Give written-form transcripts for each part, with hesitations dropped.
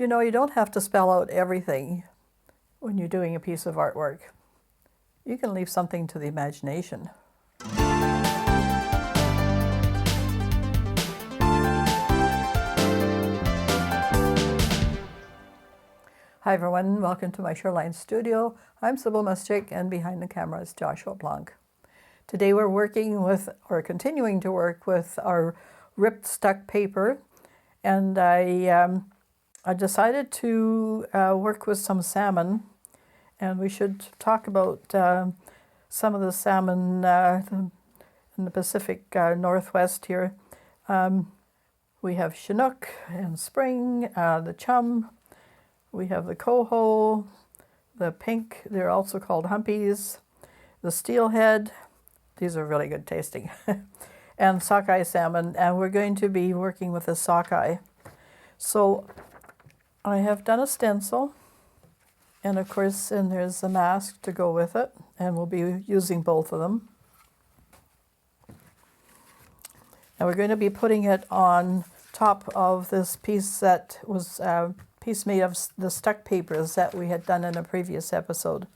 You know, you don't have to spell out everything when you're doing a piece of artwork. You can leave something to the imagination. Hi everyone, welcome to my Shoreline Studio. I'm Sybille Muschik, and behind the camera is Joshua Blanc. Today we're working with, or continuing to work with, our ripped stuck paper, and I decided to work with some salmon, and we should talk about some of the salmon in the Pacific Northwest here. We have Chinook and Spring, the chum. We have the coho, the pink, they're also called humpies, the steelhead, these are really good tasting, and sockeye salmon, and we're going to be working with the sockeye. So I have done a stencil, and of course, and there's a mask to go with it, and we'll be using both of them. And we're going to be putting it on top of this piece that was piece made of the stuck papers that we had done in a previous episode.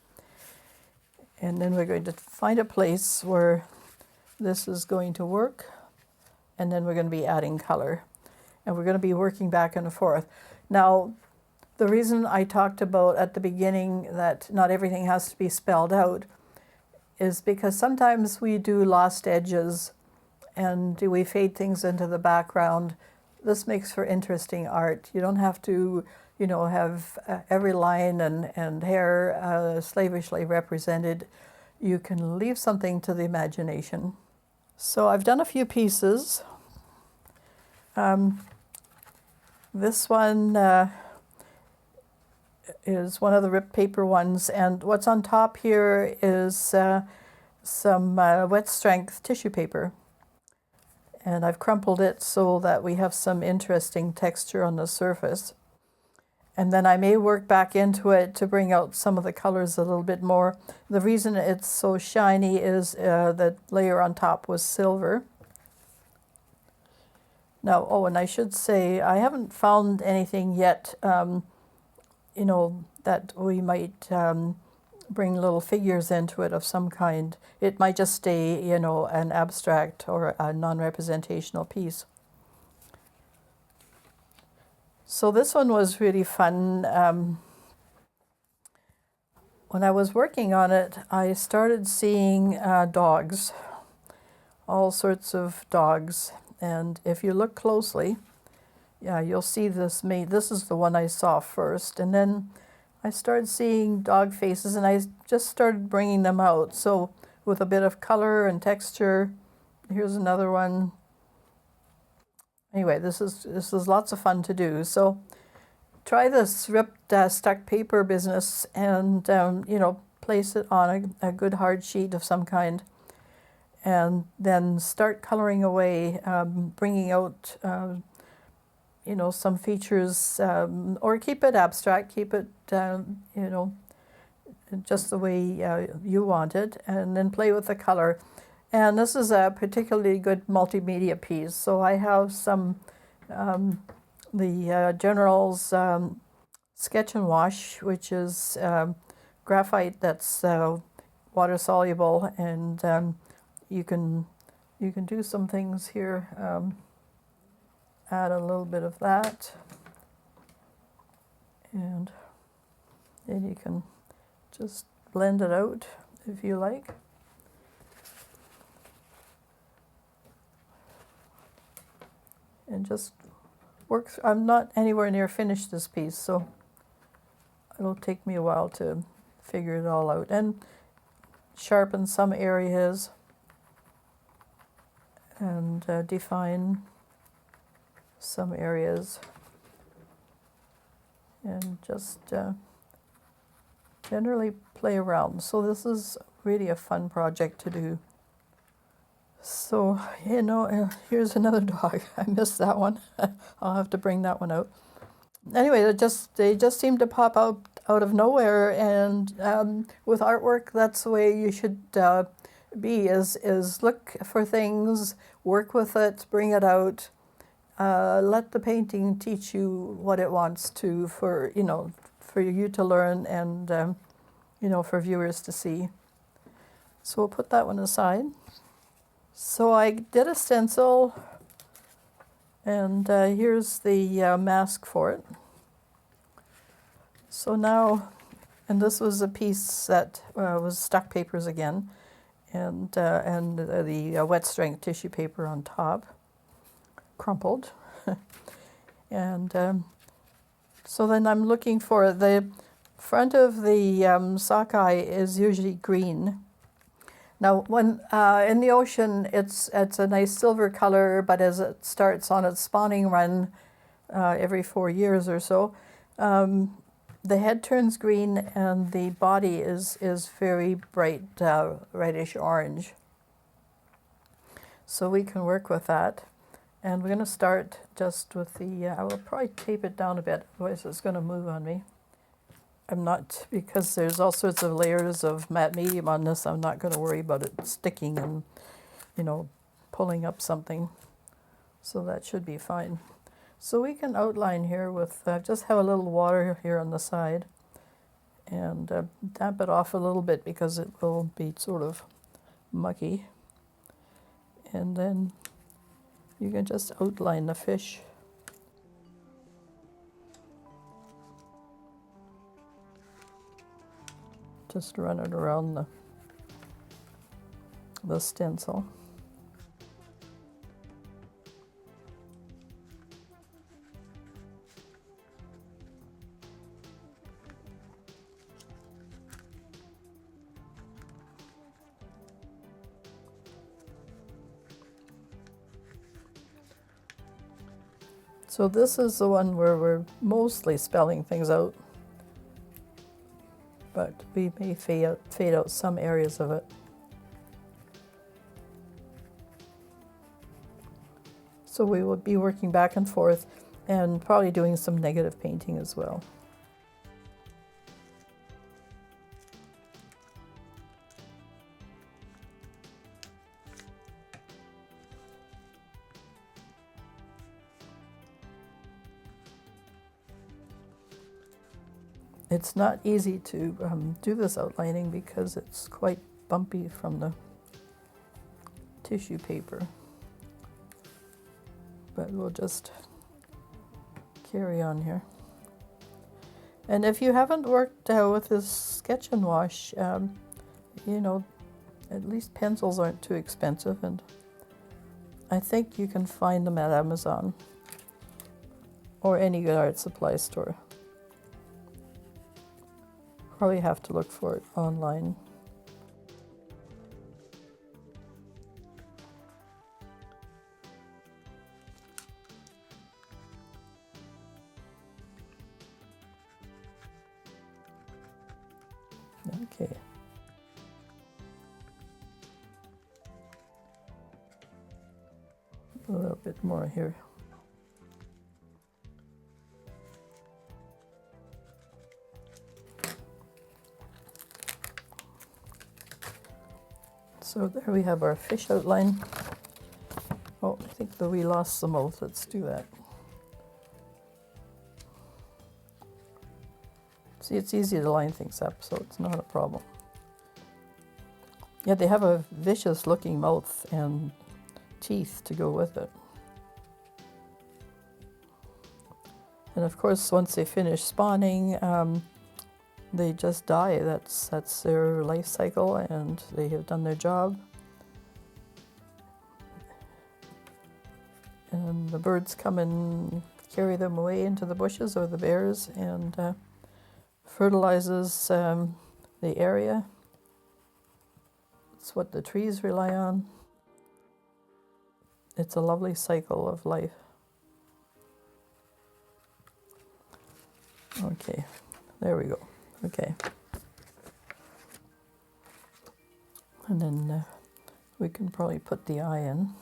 And then we're going to find a place where this is going to work, and then we're going to be adding color. And we're going to be working back and forth. Now, the reason I talked about at the beginning that not everything has to be spelled out is because sometimes we do lost edges and we fade things into the background. This makes for interesting art. You don't have to, you know, have every line and hair slavishly represented. You can leave something to the imagination. So I've done a few pieces. This one is one of the ripped paper ones, and what's on top here is some wet strength tissue paper. And I've crumpled it so that we have some interesting texture on the surface. And then I may work back into it to bring out some of the colors a little bit more. The reason it's so shiny is the layer on top was silver. Now, oh, and I should say, I haven't found anything yet, you know, that we might bring little figures into it of some kind. It might just stay, you know, an abstract or a non-representational piece. So this one was really fun. When I was working on it, I started seeing dogs, all sorts of dogs. And if you look closely, yeah, you'll see this made. This is the one I saw first, and then I started seeing dog faces, and I just started bringing them out. So with a bit of color and texture, here's another one. Anyway, this is lots of fun to do. So try this ripped stuck paper business, and you know, place it on a good hard sheet of some kind, and then start coloring away, bringing out you know, some features, or keep it abstract, keep it, you know, just the way you want it, and then play with the color. And this is a particularly good multimedia piece. So I have some, the General's Sketch and Wash, which is graphite that's water soluble, and you can do some things here. Add a little bit of that, and then you can just blend it out if you like. And just work. I'm not anywhere near finished this piece, so it'll take me a while to figure it all out and sharpen some areas and define some areas, and just generally play around. So this is really a fun project to do. So, you know, here's another dog. I missed that one. I'll have to bring that one out. Anyway, they just seem to pop out of nowhere, and with artwork, that's the way you should be, is look for things, work with it, bring it out, let the painting teach you what it wants to, for you to learn, and for viewers to see. So we'll put that one aside. So I did a stencil, and here's the mask for it. So now, and this was a piece that was stuck papers again, and the wet strength tissue paper on top, crumpled. And so then I'm looking for the front of the sockeye is usually green. Now, when in the ocean, it's a nice silver color, but as it starts on its spawning run every 4 years or so, the head turns green and the body is very bright reddish orange. So we can work with that. And we're going to start just with the, I will probably tape it down a bit, otherwise it's going to move on me. I'm not, because there's all sorts of layers of matte medium on this, I'm not going to worry about it sticking and, pulling up something. So that should be fine. So we can outline here with, just have a little water here on the side and damp it off a little bit because it will be sort of mucky. And then you can just outline the fish. Just run it around the stencil. So this is the one where we're mostly spelling things out, but we may fade out some areas of it. So we will be working back and forth and probably doing some negative painting as well. It's not easy to do this outlining because it's quite bumpy from the tissue paper. But we'll just carry on here. And if you haven't worked with this sketch and wash, at least pencils aren't too expensive, and I think you can find them at Amazon or any good art supply store. Probably have to look for it online. Okay. A little bit more here. So there we have our fish outline. Oh, I think that we lost the mouth. Let's do that. See, it's easy to line things up, so it's not a problem. Yeah, they have a vicious looking mouth and teeth to go with it. And of course, once they finish spawning, they just die. That's their life cycle, and they have done their job. And the birds come and carry them away into the bushes, or the bears, and fertilizes the area. It's what the trees rely on. It's a lovely cycle of life. Okay, there we go. Okay. And then we can probably put the eye in.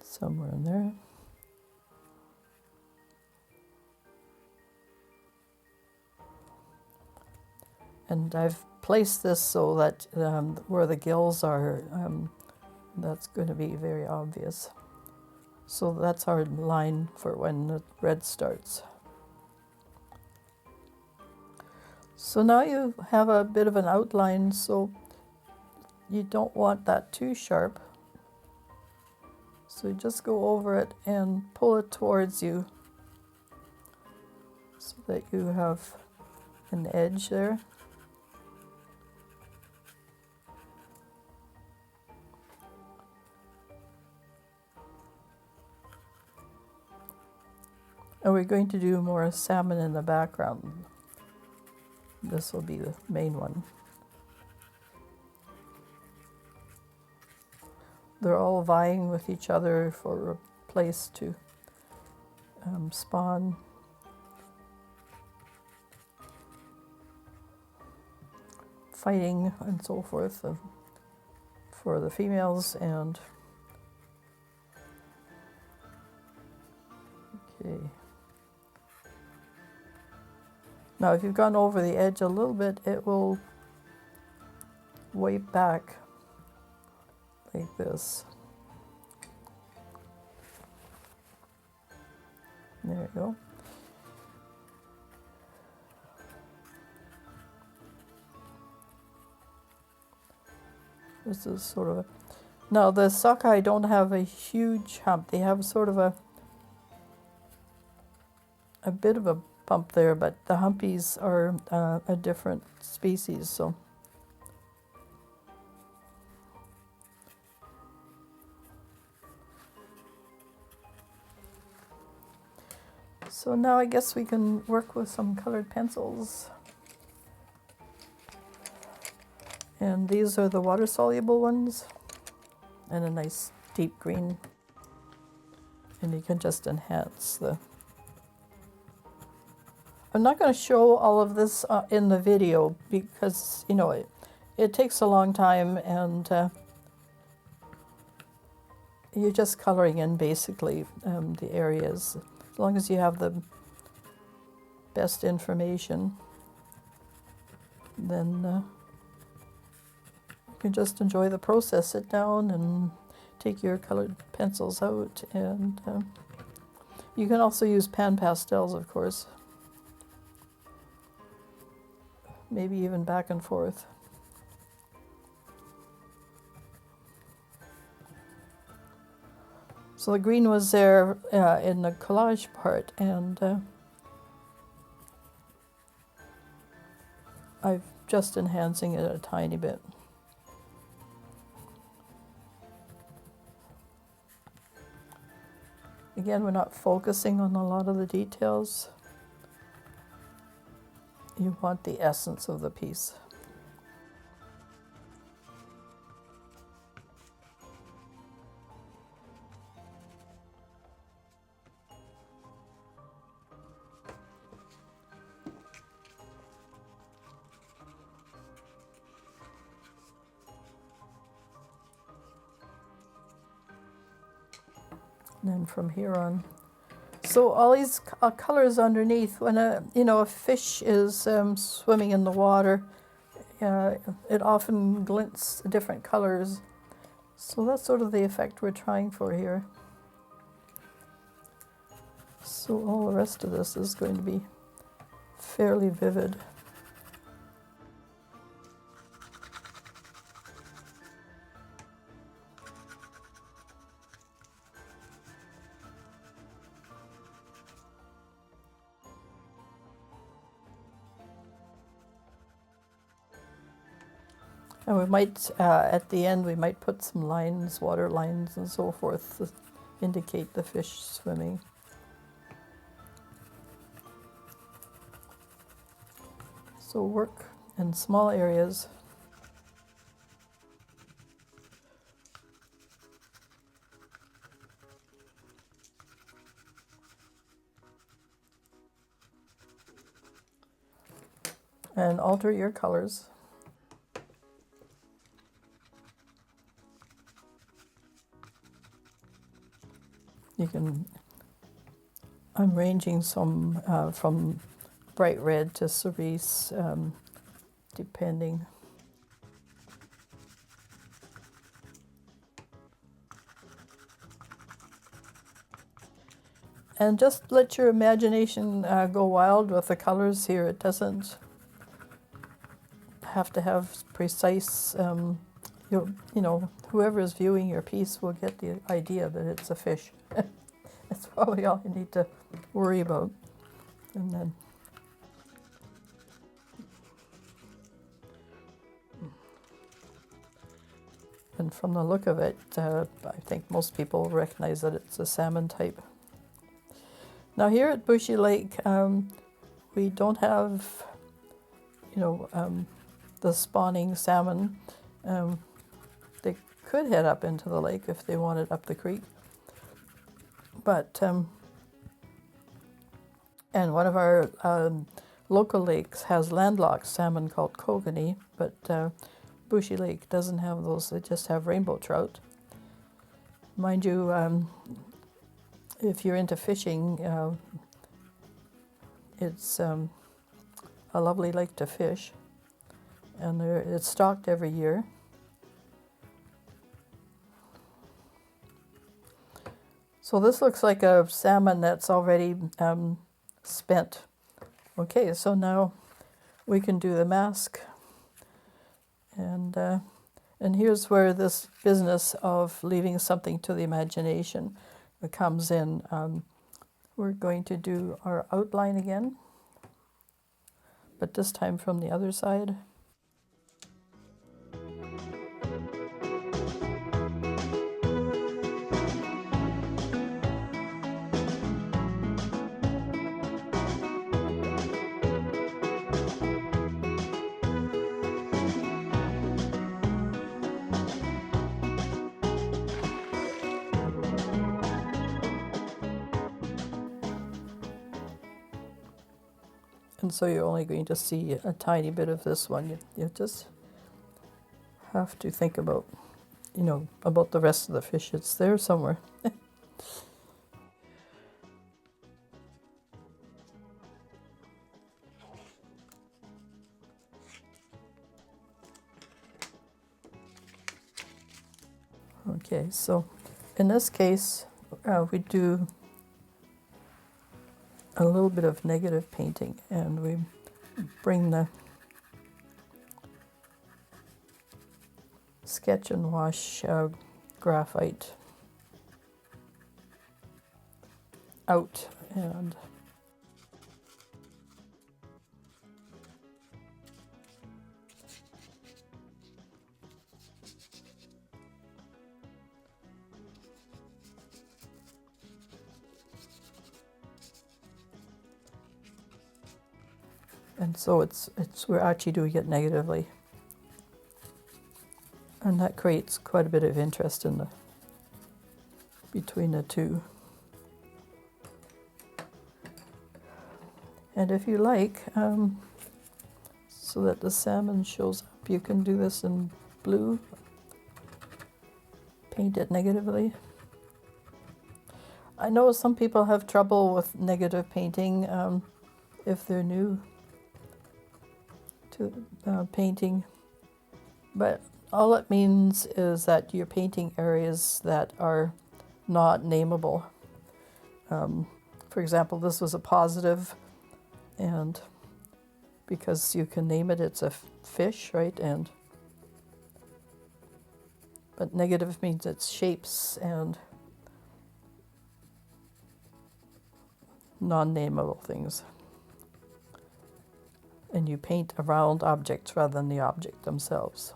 Somewhere in there. And I've placed this so that where the gills are, that's going to be very obvious. So that's our line for when the red starts. So now you have a bit of an outline, so you don't want that too sharp. So you just go over it and pull it towards you so that you have an edge there. And we're going to do more salmon in the background. This will be the main one. They're all vying with each other for a place to spawn. Fighting and so forth for the females. And okay. Now if you've gone over the edge a little bit, it will wipe back like this. There you go. This is sort of a... Now the sockeye don't have a huge hump. They have sort of a bit of a bump there, but the humpies are a different species, so... So now I guess we can work with some colored pencils. And these are the water-soluble ones, and a nice deep green. And you can just enhance the... I'm not going to show all of this in the video because, you know, it takes a long time, and you're just coloring in basically the areas. As long as you have the best information, then you can just enjoy the process. Sit down and take your colored pencils out, and you can also use pan pastels, of course. Maybe even back and forth. So the green was there in the collage part, and I'm just enhancing it a tiny bit. Again, we're not focusing on a lot of the details. You want the essence of the piece. And then from here on. So all these colors underneath, when a fish is swimming in the water, it often glints different colors. So that's sort of the effect we're trying for here. So all the rest of this is going to be fairly vivid. And we might, at the end, we might put some lines, water lines and so forth to indicate the fish swimming. So work in small areas. And alter your colors. You can, I'm ranging some from bright red to cerise, depending. And just let your imagination go wild with the colors here. It doesn't have to have precise, you know, whoever is viewing your piece will get the idea that it's a fish. That's probably all you need to worry about. And then and from the look of it, I think most people recognize that it's a salmon type. Now here at Bushy Lake, we don't have, you know, the spawning salmon. They could head up into the lake if they wanted up the creek. But, and one of our local lakes has landlocked salmon called kokanee, but Bushy Lake doesn't have those, they just have rainbow trout. Mind you, if you're into fishing, it's a lovely lake to fish, and it's stocked every year. So this looks like a salmon that's already spent. Okay, so now we can do the mask, and here's where this business of leaving something to the imagination comes in. We're going to do our outline again, but this time from the other side. And so you're only going to see a tiny bit of this one. You just have to think about, you know, about the rest of the fish. It's there somewhere. Okay, so in this case, we do a little bit of negative painting, and we bring the sketch and wash graphite out, and so we're actually doing it negatively, and that creates quite a bit of interest in between the two. And if you like, so that the salmon shows up, you can do this in blue, paint it negatively. I know some people have trouble with negative painting if they're new to painting, but all it means is that you're painting areas that are not nameable. For example, this was a positive, and because you can name it, it's a fish, right? But negative means it's shapes and non-nameable things. And you paint around objects rather than the object themselves.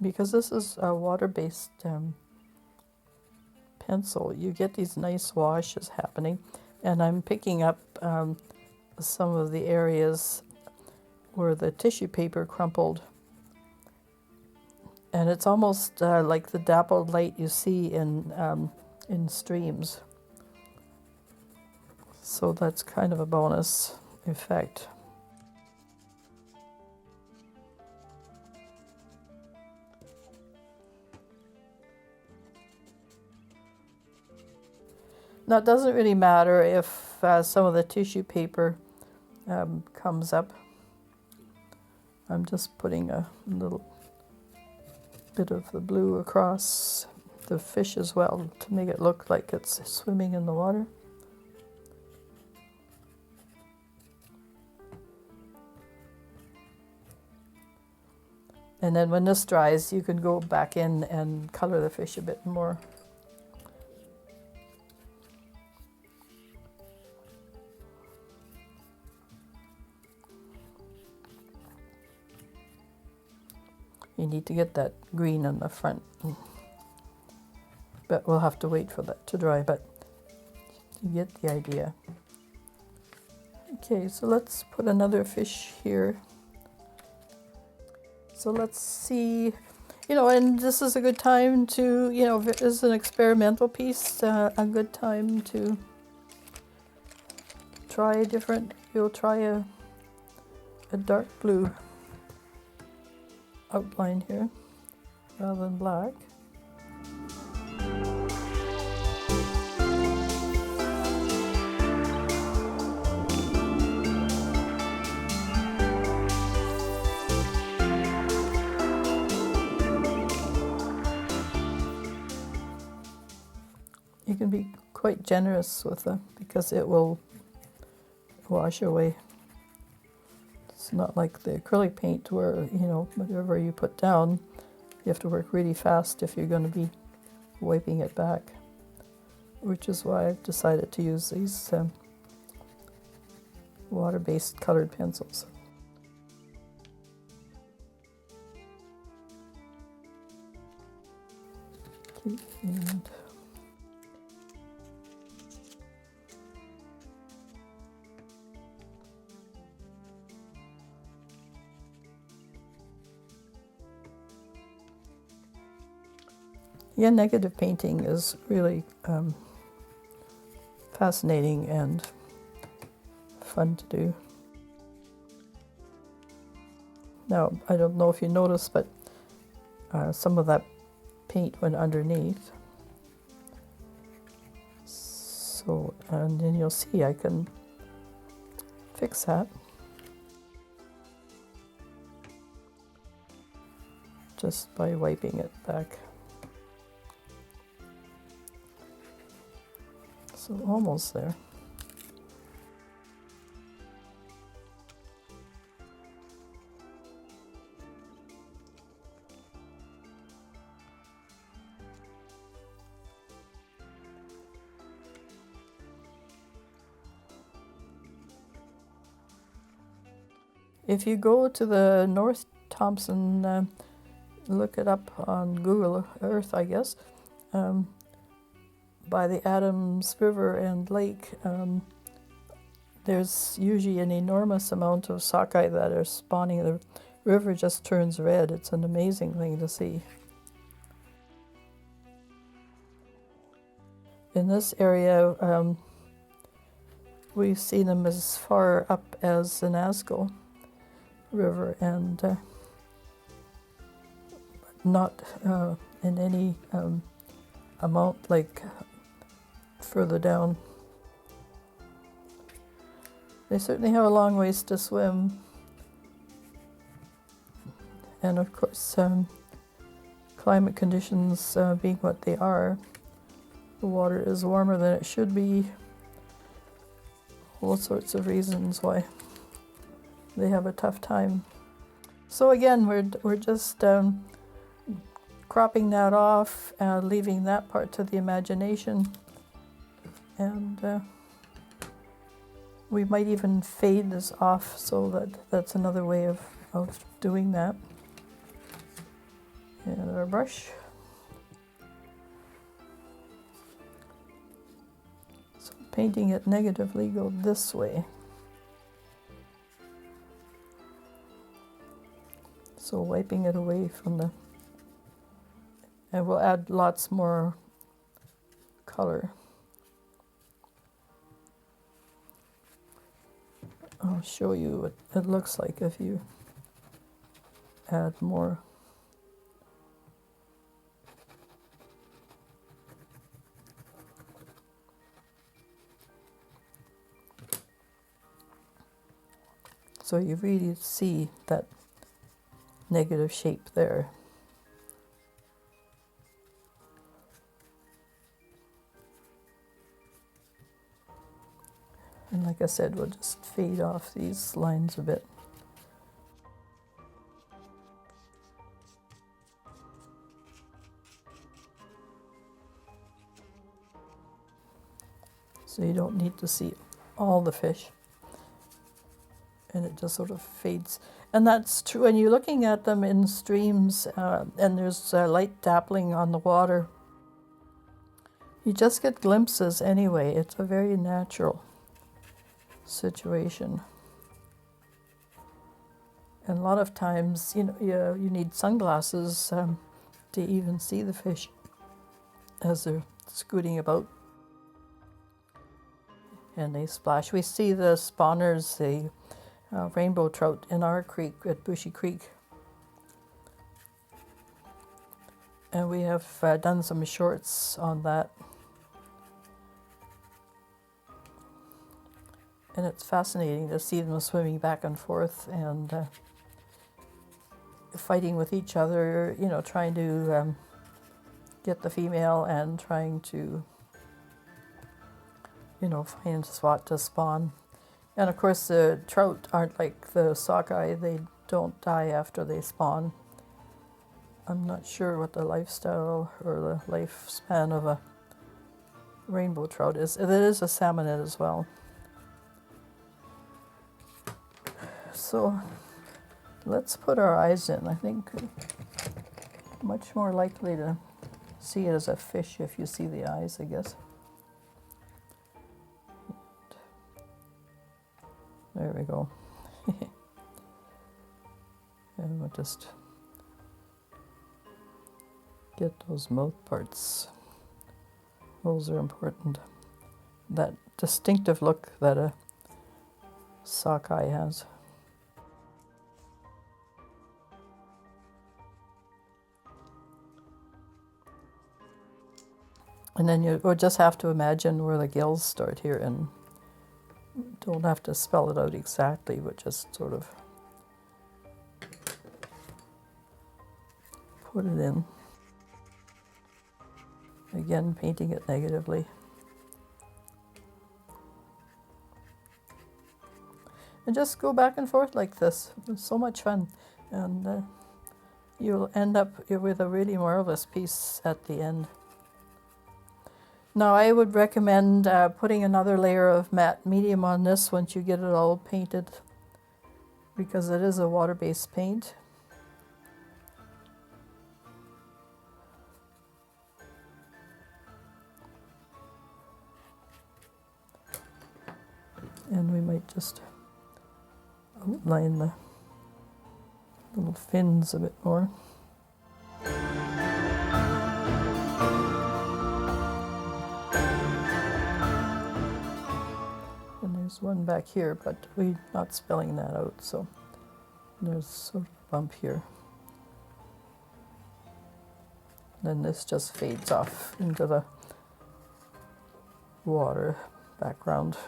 Because this is a water-based pencil, you get these nice washes happening, and I'm picking up some of the areas where the tissue paper crumpled, and it's almost like the dappled light you see in streams. So that's kind of a bonus effect. Now it doesn't really matter if some of the tissue paper comes up. I'm just putting a little bit of the blue across the fish as well to make it look like it's swimming in the water. And then when this dries, you can go back in and color the fish a bit more. You need to get that green on the front, but we'll have to wait for that to dry, but you get the idea. Okay, so let's put another fish here. So let's see, you know, and this is a good time to, you know, this is an experimental piece, a good time to try a different, you'll try a dark blue outline here rather than black. You can be quite generous with it because it will wash away. It's not like the acrylic paint where, you know, whatever you put down, you have to work really fast if you're going to be wiping it back, which is why I've decided to use these water-based colored pencils. Okay, and yeah, negative painting is really fascinating and fun to do. Now, I don't know if you noticed, but some of that paint went underneath. So, and then you'll see I can fix that. Just by wiping it back. So almost there. If you go to the North Thompson, look it up on Google Earth, I guess, by the Adams River and Lake, there's usually an enormous amount of sockeye that are spawning. The river just turns red. It's an amazing thing to see. In this area, we've seen them as far up as the Nazca River, and not in any amount like further down. They certainly have a long ways to swim, and of course climate conditions being what they are, the water is warmer than it should be. All sorts of reasons why they have a tough time. So again, we're just cropping that off, leaving that part to the imagination, and we might even fade this off, so that's another way of doing that. And our brush. So painting it negatively, go this way. So wiping it away from the, and we'll add lots more color. I'll show you what it looks like if you add more. So you really see that negative shape there. And like I said, we'll just fade off these lines a bit. So you don't need to see all the fish. And it just sort of fades. And that's true when you're looking at them in streams and there's light dappling on the water. You just get glimpses anyway. It's a very natural situation. And a lot of times, you know, you need sunglasses to even see the fish as they're scooting about. And they splash. We see the spawners, the rainbow trout in our creek at Bushy Creek. And we have done some shorts on that. And it's fascinating to see them swimming back and forth and fighting with each other, you know, trying to get the female and trying to, you know, find a spot to spawn. And of course the trout aren't like the sockeye, they don't die after they spawn. I'm not sure what the lifestyle or the lifespan of a rainbow trout is. It is a salmonid as well. So let's put our eyes in. I think much more likely to see it as a fish if you see the eyes, I guess. There we go. And we'll just get those mouth parts. Those are important. That distinctive look that a sockeye has. And then you would just have to imagine where the gills start here, and don't have to spell it out exactly, but just sort of put it in. Again, painting it negatively. And just go back and forth like this. It's so much fun. And you'll end up with a really marvelous piece at the end. Now I would recommend putting another layer of matte medium on this once you get it all painted, because it is a water-based paint. And we might just outline the little fins a bit more. There's one back here, but we're not spelling that out, so there's sort of a bump here. Then this just fades off into the water background.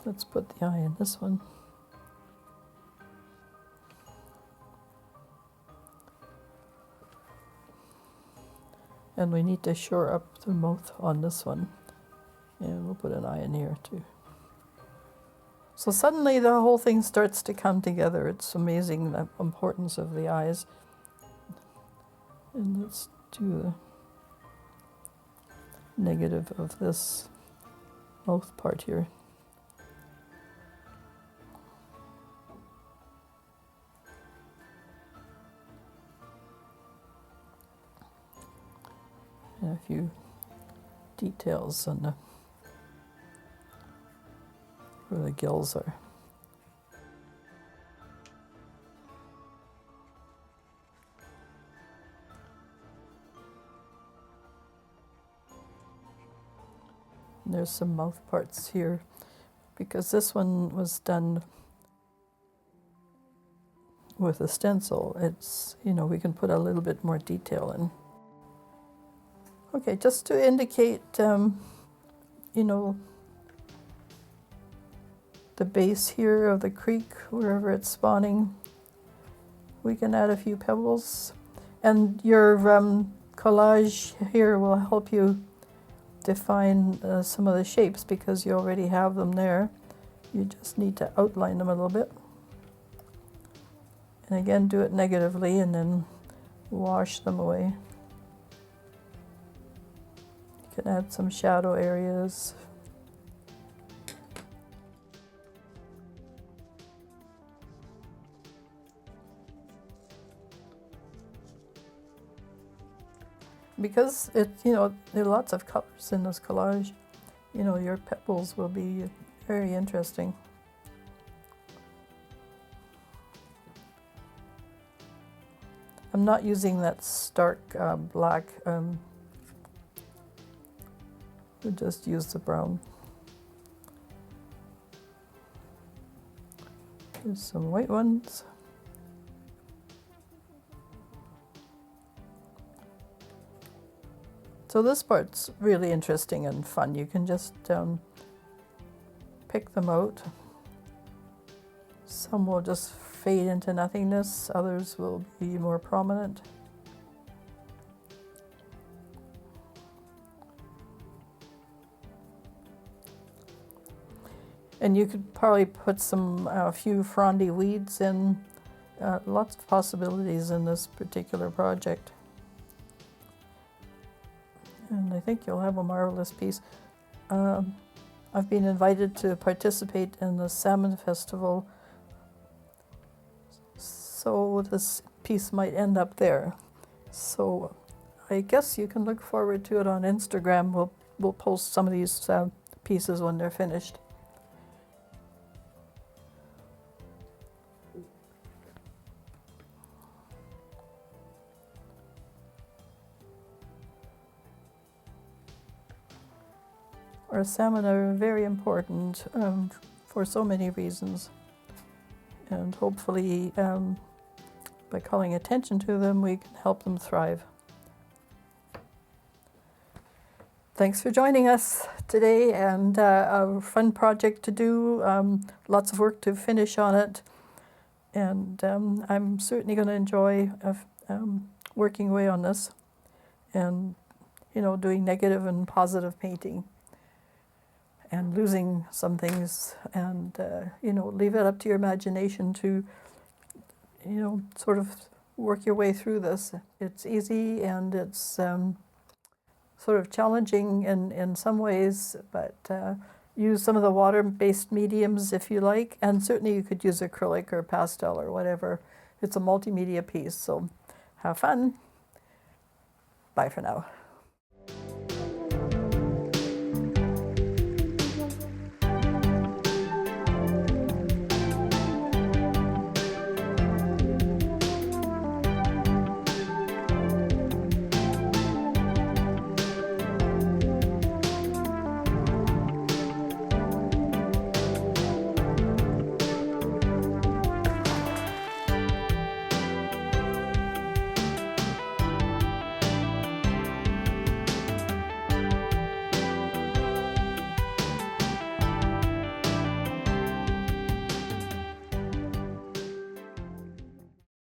Let's put the eye in this one. And we need to shore up the mouth on this one. And we'll put an eye in here too. So suddenly the whole thing starts to come together. It's amazing the importance of the eyes. And let's do the negative of this mouth part here. And a few details on where the gills are. And there's some mouth parts here, because this one was done with a stencil. It's, you know, we can put a little bit more detail in. Okay, just to indicate, you know, the base here of the creek, wherever it's spawning. We can add a few pebbles. And your collage here will help you define some of the shapes because you already have them there. You just need to outline them a little bit. And again, do it negatively and then wash them away. You can add some shadow areas. Because there are lots of colors in this collage, your pebbles will be very interesting. I'm not using that stark black. We'll just use the brown. Here's some white ones. So this part's really interesting and fun. You can just pick them out. Some will just fade into nothingness, others will be more prominent. And you could probably put a few frondy weeds in. Lots of possibilities in this particular project. And I think you'll have a marvelous piece. I've been invited to participate in the Salmon Festival, so this piece might end up there. So I guess you can look forward to it on Instagram. We'll post some of these pieces when they're finished. Our salmon are very important for so many reasons, and hopefully by calling attention to them we can help them thrive. Thanks for joining us today, and a fun project to do, lots of work to finish on it, and I'm certainly going to enjoy working away on this and doing negative and positive painting. And losing some things, and leave it up to your imagination to sort of work your way through this. It's easy and it's sort of challenging in some ways, but use some of the water-based mediums if you like, and certainly you could use acrylic or pastel or whatever. It's a multimedia piece, so have fun. Bye for now.